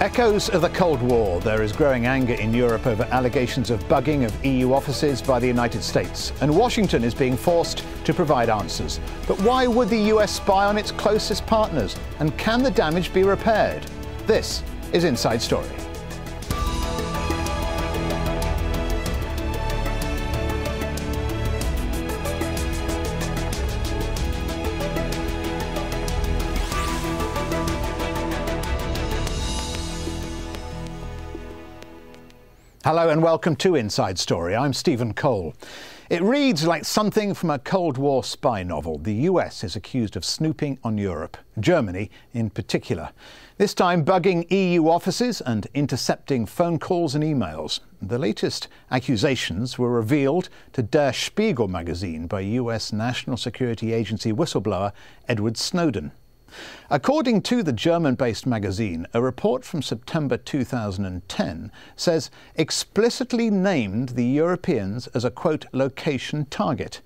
Echoes of the Cold War. There is growing anger in Europe over allegations of bugging of EU offices by the United States, and Washington is being forced to provide answers. But why would the US spy on its closest partners? And can the damage be repaired? This is Inside Story. Hello and welcome to Inside Story. I'm Stephen Cole. It reads like something from a Cold War spy novel. The US is accused of snooping on Europe, Germany in particular. This time bugging EU offices and intercepting phone calls and emails. The latest accusations were revealed to Der Spiegel magazine by US National Security Agency whistleblower Edward Snowden. According to the German-based magazine, a report from September 2010 says explicitly named the Europeans as a, quote, location target.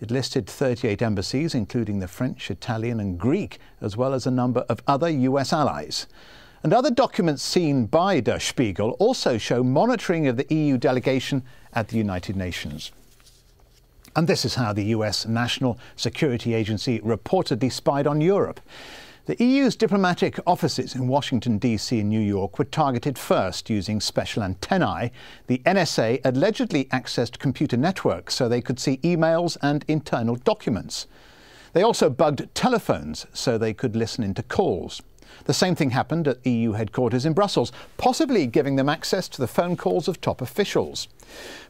It listed 38 embassies, including the French, Italian and Greek, as well as a number of other US allies. And other documents seen by Der Spiegel also show monitoring of the EU delegation at the United Nations. And this is how the US National Security Agency reportedly spied on Europe. The EU's diplomatic offices in Washington, D.C. and New York were targeted first using special antennae. The NSA allegedly accessed computer networks so they could see emails and internal documents. They also bugged telephones so they could listen into calls. The same thing happened at EU headquarters in Brussels, possibly giving them access to the phone calls of top officials.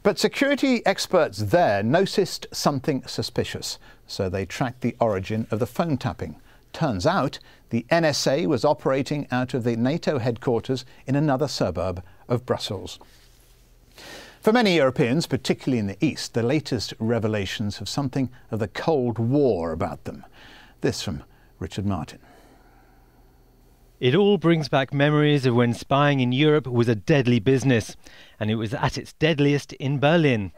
But security experts there noticed something suspicious, so they tracked the origin of the phone tapping. Turns out the NSA was operating out of the NATO headquarters in another suburb of Brussels. For many Europeans, particularly in the East, the latest revelations have something of the Cold War about them. This from Richard Martin. It all brings back memories of when spying in Europe was a deadly business, and it was at its deadliest in Berlin,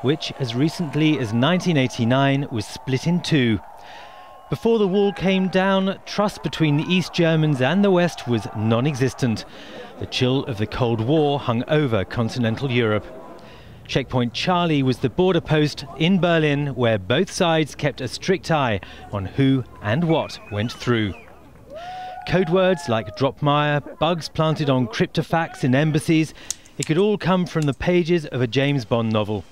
which as recently as 1989 was split in two. Before the wall came down, trust between the East Germans and the West was non-existent. The chill of the Cold War hung over continental Europe. Checkpoint Charlie was the border post in Berlin where both sides kept a strict eye on who and what went through. Code words like Dropmire, bugs planted on cryptofacts in embassies, it could all come from the pages of a James Bond novel.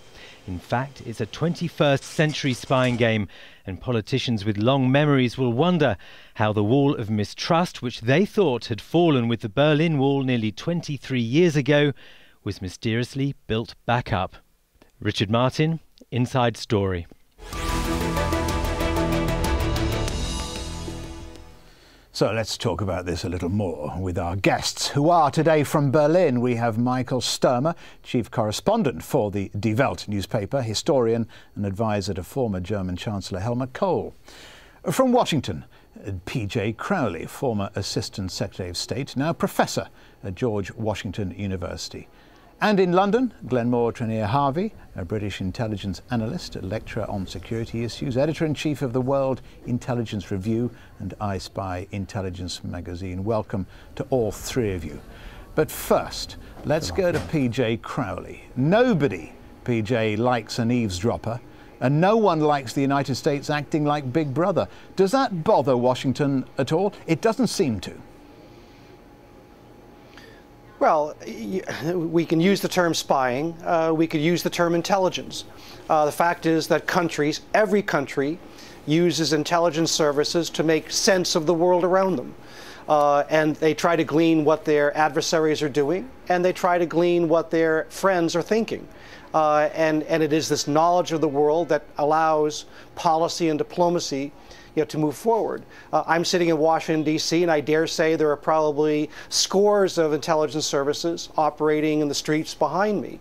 In fact, it's a 21st century spying game, and politicians with long memories will wonder how the wall of mistrust, which they thought had fallen with the Berlin Wall nearly 23 years ago, was mysteriously built back up. Richard Martin, Inside Story. So let's talk about this a little more with our guests, who are today from Berlin. We have Michael Stuermer, Chief Correspondent for the Die Welt newspaper, historian and advisor to former German Chancellor Helmut Kohl. From Washington, P.J. Crowley, former Assistant Secretary of State, now Professor at George Washington University. And in London, Glenmore Trenear-Harvey, a British intelligence analyst, a lecturer on security issues, editor-in-chief of the World Intelligence Review and I Spy Intelligence magazine. Welcome to all three of you. But first, let's go to P.J. Crowley. Nobody, P.J., likes an eavesdropper, and no one likes the United States acting like Big Brother. Does that bother Washington at all? It doesn't seem to. Well, we can use the term spying, we could use the term intelligence. The fact is that countries, every country, uses intelligence services to make sense of the world around them. And they try to glean what their adversaries are doing, and they try to glean what their friends are thinking. And it is this knowledge of the world that allows policy and diplomacy to move forward. I'm sitting in Washington, D.C., and I dare say there are probably scores of intelligence services operating in the streets behind me.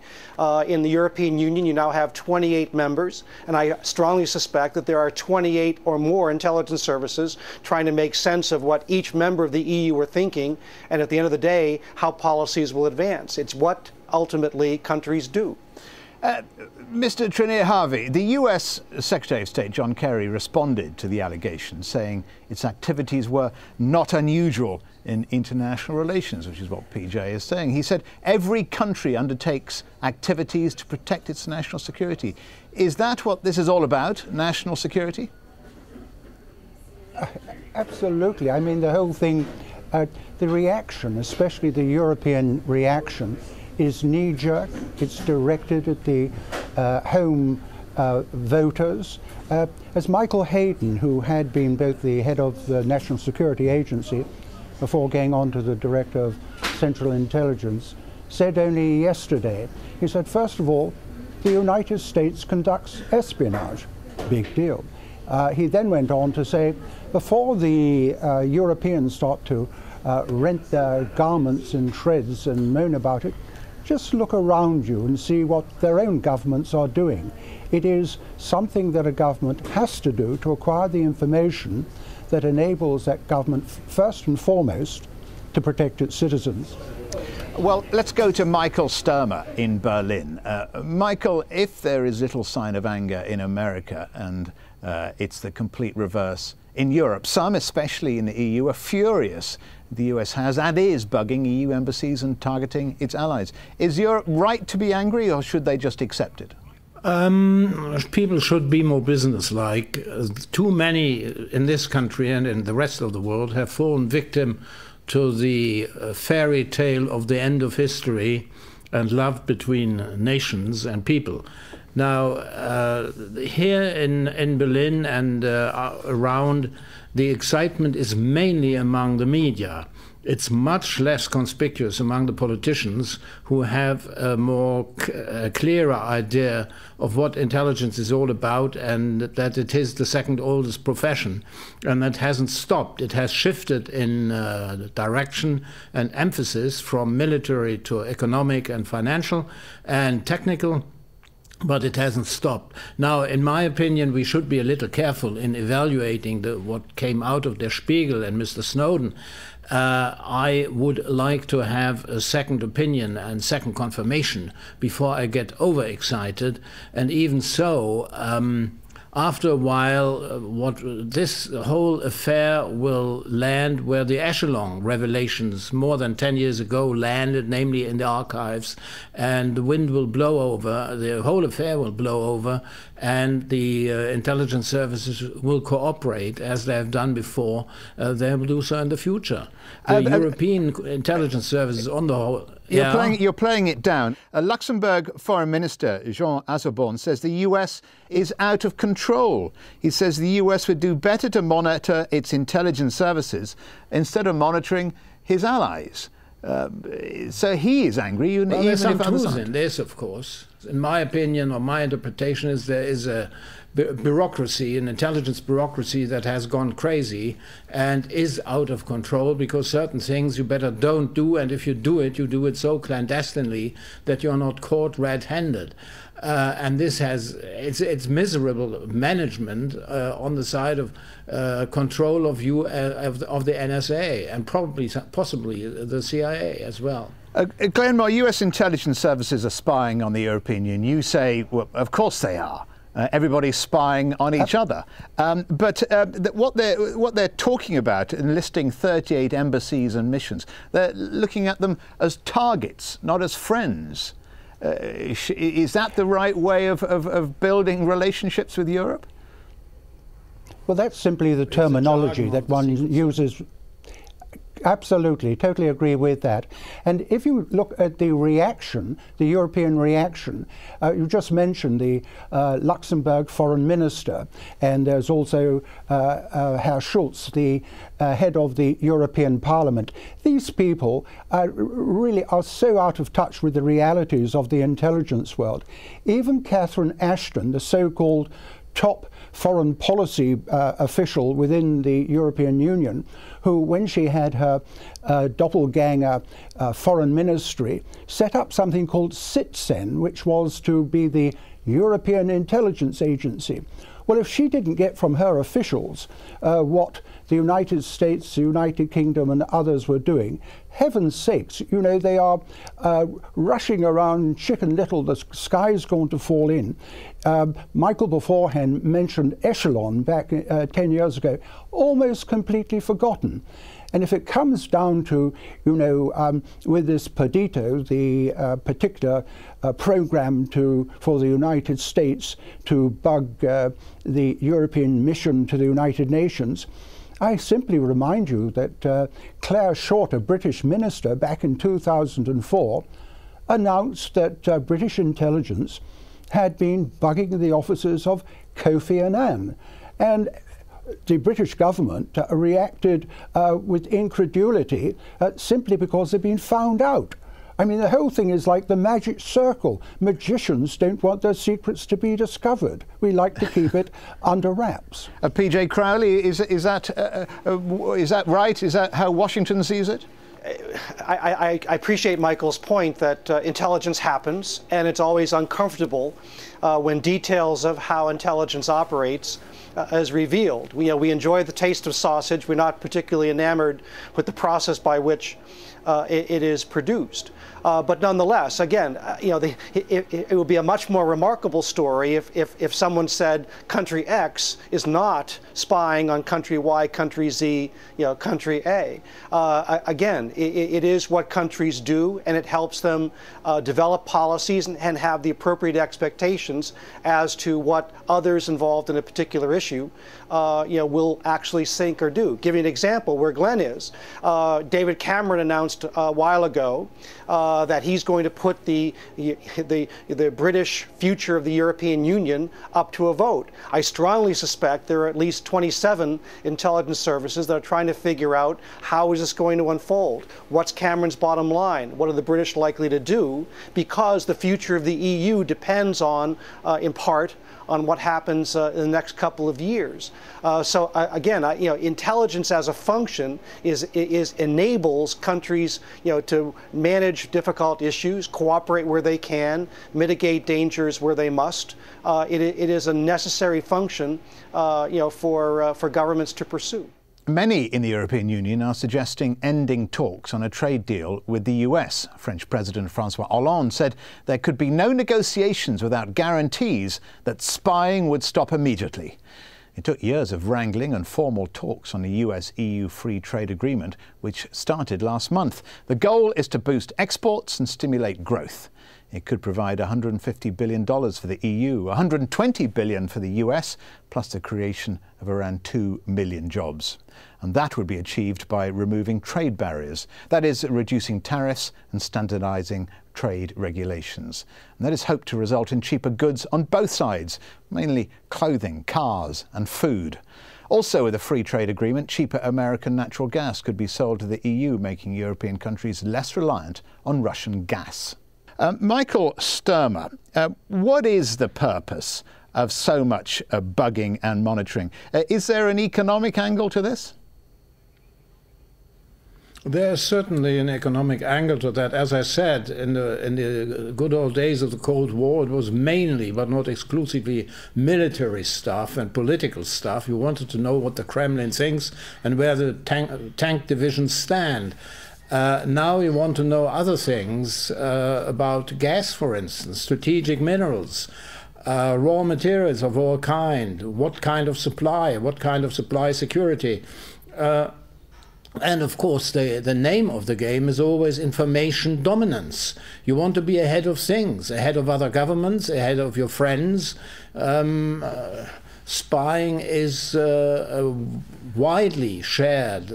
In the European Union, you now have 28 members, and I strongly suspect that there are 28 or more intelligence services trying to make sense of what each member of the EU are thinking, and at the end of the day, how policies will advance. It's what ultimately countries do. Mr. Trenear-Harvey, the US Secretary of State John Kerry responded to the allegations, saying its activities were not unusual in international relations, which is what PJ is saying. He said every country undertakes activities to protect its national security. Is that what this is all about, national security? Absolutely. I mean, the whole thing, the reaction, especially the European reaction, is knee-jerk. It's directed at the home voters. As Michael Hayden, who had been both the head of the National Security Agency before going on to the Director of Central Intelligence, said only yesterday, he said, first of all, the United States conducts espionage. Big deal. He then went on to say, before the Europeans start to rent their garments in shreds and moan about it, just look around you and see what their own governments are doing. It is something that a government has to do to acquire the information that enables that government, first and foremost, to protect its citizens. Well, let's go to Michael Stuermer in Berlin. Michael, if there is little sign of anger in America and it's the complete reverse in Europe, some, especially in the EU, are furious the US has and is bugging EU embassies and targeting its allies. Is Europe right to be angry, or should they just accept it? People should be more businesslike. Too many in this country and in the rest of the world have fallen victim to the fairy tale of the end of history and love between nations and people. Now, here in Berlin and around, the excitement is mainly among the media. It's much less conspicuous among the politicians, who have a more clearer idea of what intelligence is all about, and that it is the second oldest profession. And that hasn't stopped. It has shifted in direction and emphasis from military to economic and financial and technical. But it hasn't stopped. Now, in my opinion, we should be a little careful in evaluating what came out of Der Spiegel and Mr. Snowden. I would like to have a second opinion and second confirmation before I get overexcited. And even so, after a while, this whole affair will land where the Echelon revelations more than 10 years ago landed, namely in the archives, and the wind will blow over, the whole affair will blow over, and the intelligence services will cooperate as they have done before. They will do so in the future. The European intelligence services on the whole... You're playing it down. Luxembourg Foreign Minister Jean Asselborn says the US is out of control. He says the US would do better to monitor its intelligence services instead of monitoring his allies. So he is angry. Well, there's some truth in this, of course. In my opinion, or my interpretation, is there is a bureaucracy, an intelligence bureaucracy that has gone crazy and is out of control, because certain things you better don't do, and if you do it so clandestinely that you're not caught red-handed. And this has it's miserable management on the side of control of the NSA and possibly the CIA as well. Glenmore, US intelligence services are spying on the European Union. You say, well, of course they are. Everybody's spying on each other. But what they're talking about, enlisting 38 embassies and missions, they're looking at them as targets, not as friends. Is that the right way of building relationships with Europe? Well, that's simply the terminology that one uses. Absolutely, totally agree with that. And if you look at the reaction, the European reaction, you just mentioned the Luxembourg foreign minister, and there's also Herr Schulz, the head of the European Parliament. These people really are so out of touch with the realities of the intelligence world. Even Catherine Ashton, the so-called top foreign policy official within the European Union, who, when she had her doppelganger foreign ministry, set up something called CITSEN, which was to be the European Intelligence Agency. Well, if she didn't get from her officials what the United States, the United Kingdom and others were doing, heaven's sakes, you know, they are rushing around Chicken Little, the sky's going to fall in. Michael beforehand mentioned echelon back 10 years ago, almost completely forgotten. And if it comes down to, you know, with this Perdito, the particular program for the United States to bug the European mission to the United Nations, I simply remind you that Claire Short, a British minister back in 2004, announced that British intelligence had been bugging the offices of Kofi Annan. And the British government reacted with incredulity simply because they've been found out. I mean, the whole thing is like the magic circle. Magicians don't want their secrets to be discovered. We like to keep it under wraps. PJ Crowley, is that right? Is that how Washington sees it? I appreciate Michael's point that intelligence happens, and it's always uncomfortable when details of how intelligence operates is revealed. We enjoy the taste of sausage. We're not particularly enamored with the process by which it is produced. But nonetheless, again, it would be a much more remarkable story if someone said country X is not spying on country Y, country Z, country A. Again, it is what countries do, and it helps them develop policies and have the appropriate expectations as to what others involved in a particular issue will actually think or do. Give you an example where Glenn is. David Cameron announced a while ago that he's going to put the British future of the European Union up to a vote. I strongly suspect there are at least 27 intelligence services that are trying to figure out how is this going to unfold? What's Cameron's bottom line? What are the British likely to do? Because the future of the EU depends on, in part, on what happens in the next couple of years. So again, intelligence as a function enables countries, to manage difficult issues, cooperate where they can, mitigate dangers where they must. It is a necessary function, for governments to pursue. Many in the European Union are suggesting ending talks on a trade deal with the US. French President François Hollande said there could be no negotiations without guarantees that spying would stop immediately. It took years of wrangling and formal talks on a US-EU free trade agreement, which started last month. The goal is to boost exports and stimulate growth. It could provide $150 billion for the EU, $120 billion for the US, plus the creation of around 2 million jobs. And that would be achieved by removing trade barriers, that is, reducing tariffs and standardizing trade regulations. And that is hoped to result in cheaper goods on both sides, mainly clothing, cars and food. Also, with a free trade agreement, cheaper American natural gas could be sold to the EU, making European countries less reliant on Russian gas. Michael Stuermer, what is the purpose of so much bugging and monitoring? Is there an economic angle to this? There's certainly an economic angle to that. As I said, in the good old days of the Cold War, it was mainly, but not exclusively, military stuff and political stuff. You wanted to know what the Kremlin thinks and where the tank divisions stand. Now you want to know other things about gas, for instance, strategic minerals, raw materials of all kind, what kind of supply security. And of course, the name of the game is always information dominance. You want to be ahead of things, ahead of other governments, ahead of your friends. Spying is a widely shared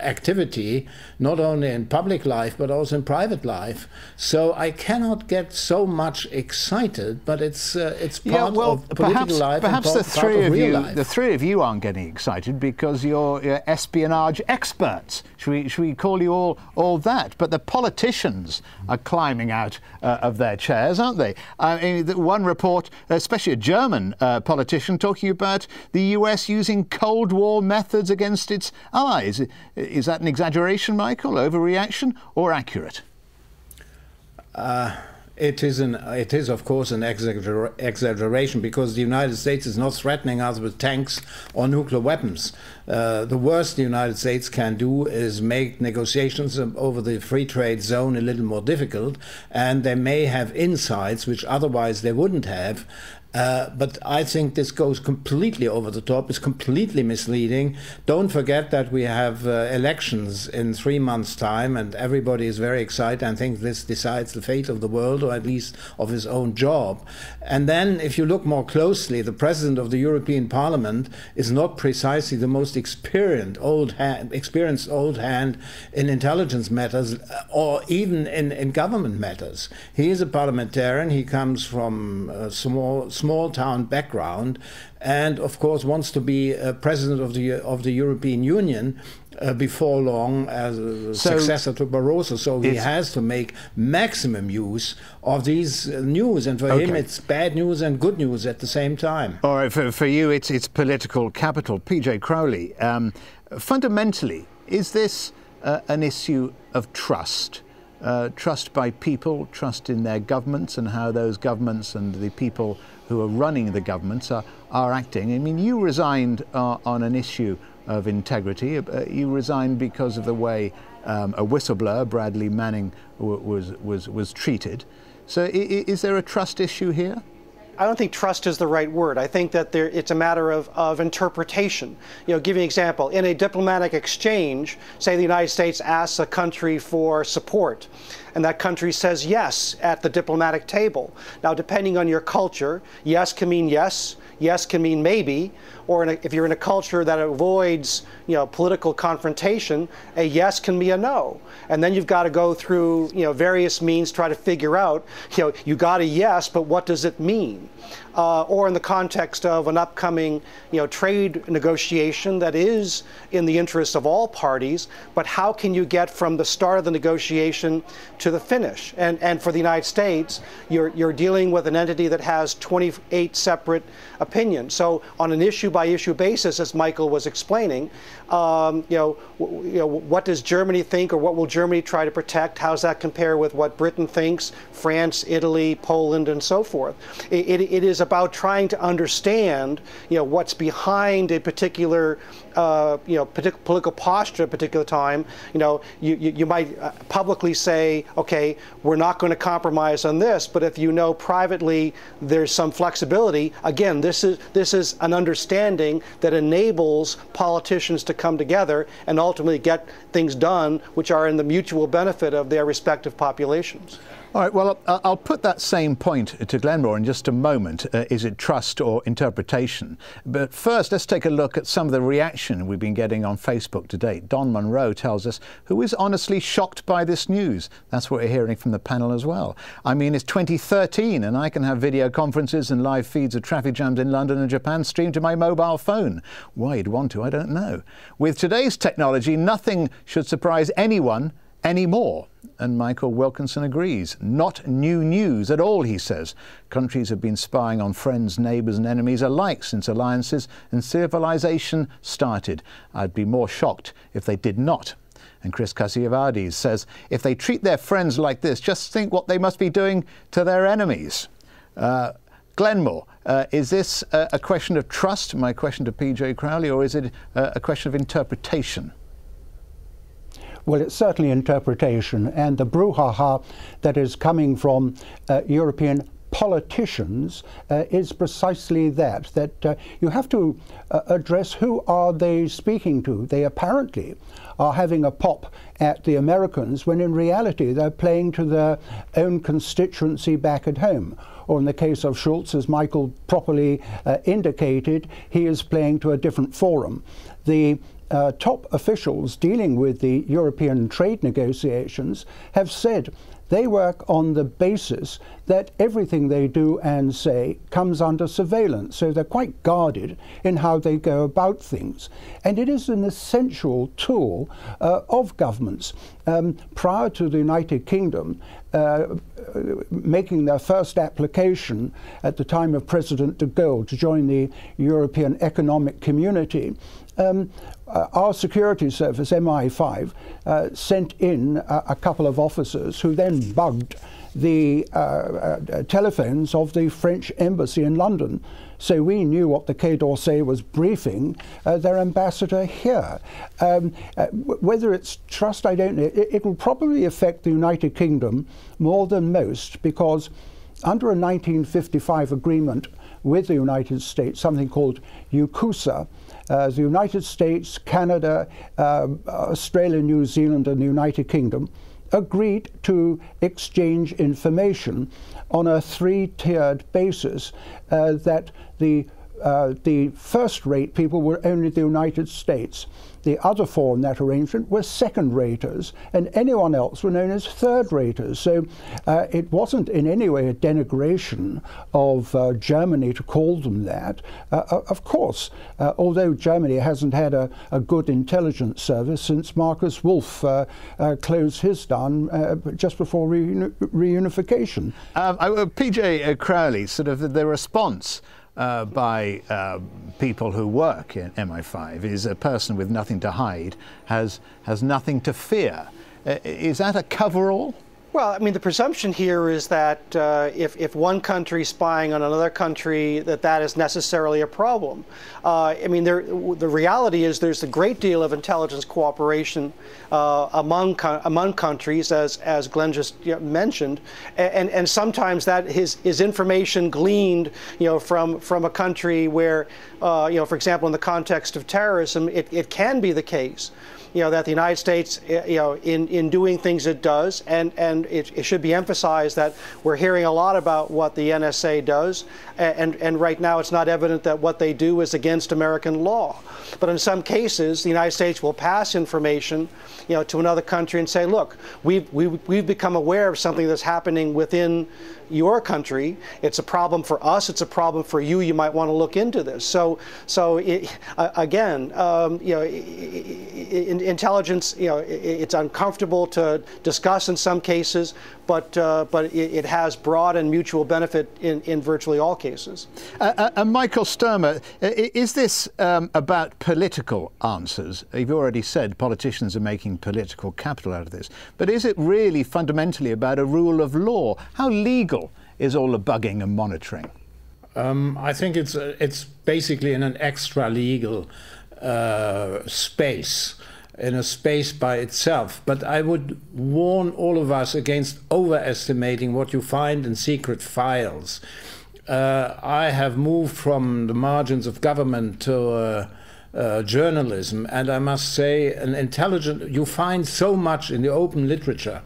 activity, not only in public life but also in private life. So I cannot get so much excited, but it's part of political life and part of real life. The three of you aren't getting excited because you're espionage experts. Should we call you all that? But the politicians are climbing out of their chairs, aren't they? One report, especially a German politician, talking about the US using Cold War methods against its allies. Is that an exaggeration, Michael, overreaction, or accurate? It is of course an exaggeration, because the United States is not threatening us with tanks or nuclear weapons. The worst the United States can do is make negotiations over the free trade zone a little more difficult, and they may have insights which otherwise they wouldn't have. But I think this goes completely over the top. It's completely misleading. Don't forget that we have elections in 3 months' time, and everybody is very excited and thinks this decides the fate of the world, or at least of his own job. And then, if you look more closely, the President of the European Parliament is not precisely the most experienced old hand in intelligence matters, or even in government matters. He is a parliamentarian. He comes from a small town background, and of course wants to be president of the European Union before long, as a successor to Barroso. So he has to make maximum use of these news, and for him it's bad news and good news at the same time. All right, for you it's political capital. PJ Crowley, fundamentally, is this an issue of trust? Trust by people, trust in their governments and how those governments and the people who are running the governments are acting. I mean, you resigned on an issue of integrity. You resigned because of the way a whistleblower, Bradley Manning, was treated. So is there a trust issue here? I don't think trust is the right word. I think that it's a matter of interpretation. You know, give you an example. In a diplomatic exchange, say the United States asks a country for support, and that country says yes at the diplomatic table. Now, depending on your culture, yes can mean yes, yes can mean maybe, or if you're in a culture that avoids, political confrontation, a yes can be a no. And then you've got to go through, various means, try to figure out, you got a yes, but what does it mean? Or in the context of an upcoming, trade negotiation that is in the interest of all parties, but how can you get from the start of the negotiation to the finish? And for the United States, you're dealing with an entity that has 28 separate opinions. So on an issue-by-issue basis, as Michael was explaining, what does Germany think, or what will Germany try to protect? How does that compare with what Britain thinks, France, Italy, Poland, and so forth? It is about trying to understand, what's behind a particular, political posture at a particular time. You might publicly say, okay, we're not going to compromise on this, but if privately there's some flexibility, again, this is an understanding that enables politicians to come together and ultimately get things done which are in the mutual benefit of their respective populations. All right, well, I'll put that same point to Glenmore in just a moment. Is it trust or interpretation? But first, let's take a look at some of the reaction we've been getting on Facebook to date. Don Monroe tells us, who is honestly shocked by this news? That's what we're hearing from the panel as well. I mean, it's 2013 and I can have video conferences and live feeds of traffic jams in London and Japan streamed to my mobile phone. Why you'd want to, I don't know. With today's technology, nothing should surprise anyone anymore. And Michael Wilkinson agrees. Not new news at all, he says. Countries have been spying on friends, neighbours and enemies alike since alliances and civilization started. I'd be more shocked if they did not. And Chris Kasiavades says, if they treat their friends like this, just think what they must be doing to their enemies. Glenmore, is this a question of trust, my question to PJ Crowley, or is it a question of interpretation? Well, it's certainly interpretation, and the brouhaha that is coming from European politicians is precisely that you have to address who are they speaking to. They apparently are having a pop at the Americans when in reality they're playing to their own constituency back at home. Or in the case of Schultz, as Michael properly indicated, he is playing to a different forum. The top officials dealing with the European trade negotiations have said they work on the basis that everything they do and say comes under surveillance. So they're quite guarded in how they go about things. And it is an essential tool of governments. Prior to the United Kingdom making their first application at the time of President de Gaulle to join the European Economic Community, our security service, MI5, sent in a couple of officers who then bugged the telephones of the French embassy in London. So we knew what the Quai d'Orsay was briefing their ambassador here. Whether it's trust, I don't know. It will probably affect the United Kingdom more than most, because under a 1955 agreement with the United States, something called UCUSA, the United States, Canada, Australia, New Zealand and the United Kingdom agreed to exchange information on a three-tiered basis, that the first-rate people were only the United States. The other four in that arrangement were second-raters, and anyone else were known as third-raters. So it wasn't in any way a denigration of Germany to call them that. Of course, although Germany hasn't had a good intelligence service since Marcus Wolf closed his down just before reunification. PJ Crowley, sort of the response by people who work in MI5 is a person with nothing to hide has nothing to fear. Is that a coverall? Well, I mean, the presumption here is that if one country is spying on another country, that is necessarily a problem. I mean, the reality is there's a great deal of intelligence cooperation among countries, as Glenn just mentioned, and sometimes that is information gleaned, from a country where, for example, in the context of terrorism, it can be the case that the United States, in doing things it does, and it should be emphasized that we're hearing a lot about what the NSA does, and right now it's not evident that what they do is against American law. But in some cases, the United States will pass information, to another country and say, look, we've become aware of something that's happening within your country. It's a problem for us. It's a problem for you. You might want to look into this. So again, intelligence, it's uncomfortable to discuss in some cases, but it has broad and mutual benefit in virtually all cases. Michael Stuermer, is this about political answers? You've already said politicians are making political capital out of this, but is it really fundamentally about a rule of law? How legal is all the bugging and monitoring? I think it's basically in an extra legal space, in a space by itself. But I would warn all of us against overestimating what you find in secret files. I have moved from the margins of government to journalism, and I must say, you find so much in the open literature.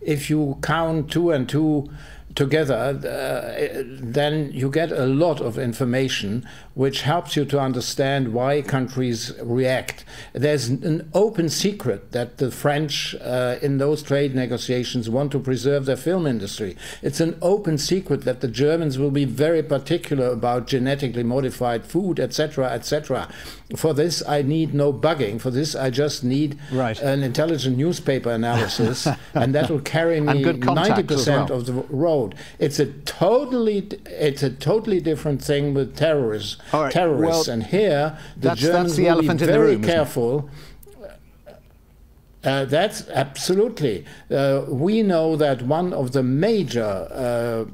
If you count 2 and 2 together, then you get a lot of information which helps you to understand why countries react. There's an open secret that the French in those trade negotiations want to preserve their film industry. It's an open secret that the Germans will be very particular about genetically modified food, etc., etc. For this I need no bugging. For this I just need an intelligent newspaper analysis, and that will carry me 90% of the road. It's a totally different thing with terrorists. And here the Germans will be very careful. That's absolutely. We know that one of the major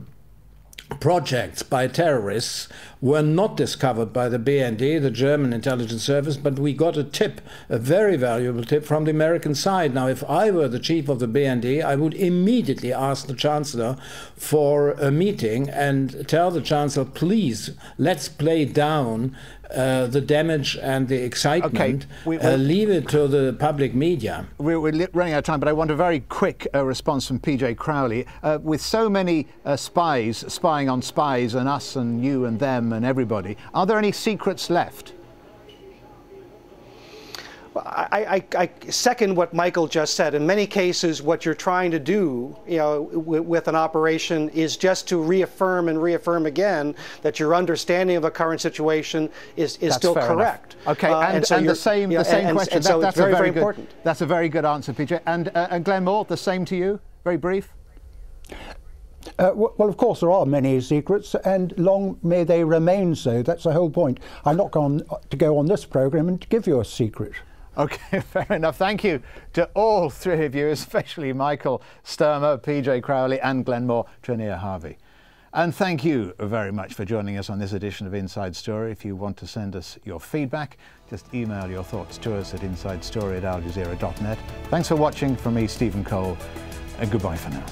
projects by terrorists were not discovered by the BND, the German intelligence service, but we got a tip, a very valuable tip from the American side. Now, if I were the chief of the BND, I would immediately ask the Chancellor for a meeting and tell the Chancellor, please, let's play down the damage and the excitement, leave it to the public media. We're running out of time, but I want a very quick response from PJ Crowley. With so many spies spying on spies, and us and you and them and everybody, are there any secrets left? I second what Michael just said. In many cases, what you're trying to do, with an operation is just to reaffirm and reaffirm again that your understanding of a current situation is still correct. Enough. Okay, and the same question. So that's very important. That's a very good answer, PJ. And Glenmore, the same to you. Very brief. Well, of course, there are many secrets, and long may they remain so. That's the whole point. I'm not going to go on this programme and give you a secret. OK, fair enough. Thank you to all three of you, especially Michael Stuermer, PJ Crowley and Glenmore, Trenear-Harvey. And thank you very much for joining us on this edition of Inside Story. If you want to send us your feedback, just email your thoughts to us at insidestory@aljazeera.net. Thanks for watching from me, Stephen Cole, and goodbye for now.